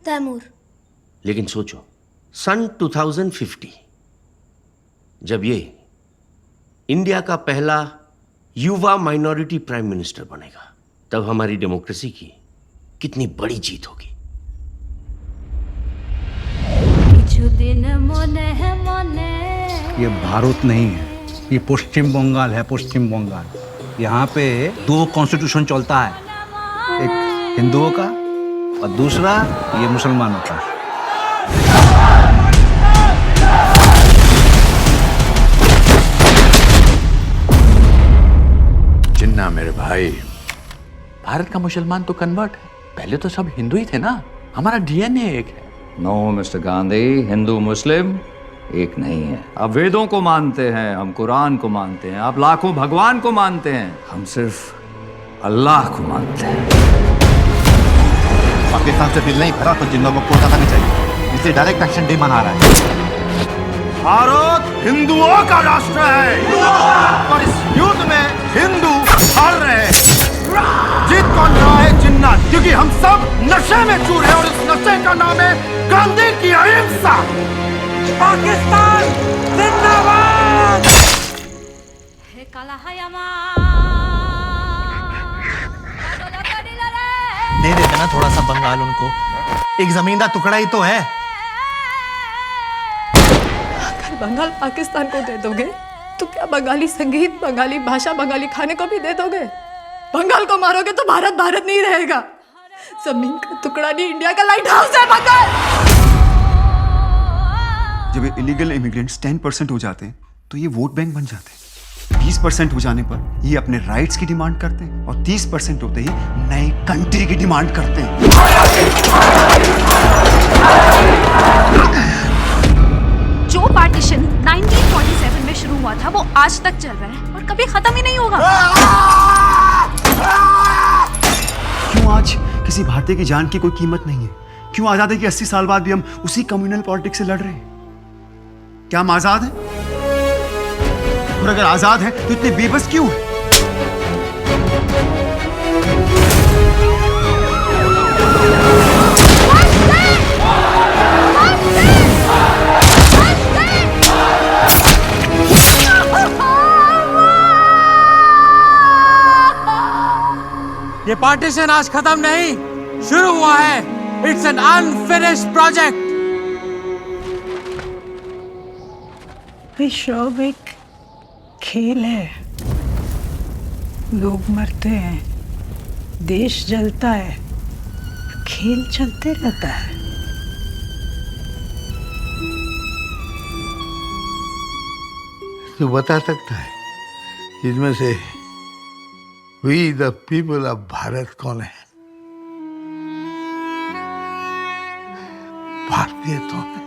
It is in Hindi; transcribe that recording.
तैमूर। लेकिन सोचो, सन 2050 जब ये इंडिया का पहला युवा माइनॉरिटी प्राइम मिनिस्टर बनेगा, तब हमारी डेमोक्रेसी की कितनी बड़ी जीत होगी। ये भारत नहीं है, ये पश्चिम बंगाल है। पश्चिम बंगाल, यहाँ पे 2 कॉन्स्टिट्यूशन चलता है, एक हिंदुओं का और दूसरा ये मुसलमानों का। जिन्ना मेरे भाई, भारत का मुसलमान तो कन्वर्ट है, पहले तो सब हिंदू ही थे ना, हमारा डीएनए एक है। नो मिस्टर गांधी, हिंदू मुस्लिम एक नहीं है। आप वेदों को मानते हैं, हम कुरान को मानते हैं, आप लाखों भगवान को मानते हैं, हम सिर्फ अल्लाह को मानते हैं। पाकिस्तान से बिल नहीं भरा तो जिन लोगों को कोटा नहीं चाहिए, इसलिए डायरेक्ट एक्शन डे मना रहा है। भारत हिंदुओं का राष्ट्र है और इस युद्ध में हिंदू हार रहे हैं। जीत कौन रहा है? जिन्ना, क्योंकि हम सब नशे में चूर हैं और इस नशे का नाम है गांधी की अहिंसा। पाकिस्तान जिंदाबाद। दे देते ना थोड़ा सा बंगाल उनको, एक जमीन का टुकड़ा ही तो है। अगर बंगाल पाकिस्तान को दे दोगे तो क्या बंगाली संगीत, बंगाली भाषा, बंगाली खाने को भी दे दोगे? बंगाल को मारोगे तो भारत भारत नहीं रहेगा। जमीन का टुकड़ा नहीं, इंडिया का लाइट हाउस है बंगाल। जब इलीगल इमिग्रेंट्स 10% हो जाते हैं तो ये वोट बैंक बन जाते हैं। 20% हो जाने पर ये अपने राइट्स की डिमांड करते हैं और 30% होते ही नई कंट्री की डिमांड करते हैं। जो पार्टीशन 1947 में शुरू हुआ था वो आज तक चल रहा है और कभी खत्म ही नहीं होगा। क्यों आज किसी भारतीय की जान की कोई कीमत नहीं है? क्यों आजादी के 80 साल बाद भी हम उसी कम्युनल पॉलिटिक्स से लड़ रहे हैं? क्या हम आजाद हैं? और अगर आजाद हैं तो इतने बेबस क्यों हैं? ये पार्टीशन आज खत्म नहीं, शुरू हुआ है। It's an unfinished project. विश्व एक खेल है, लोग मरते हैं, देश जलता है, खेल चलते रहता है। तो बता सकता है इसमें से we the people of Bharat कौन है? भारतीय तो है।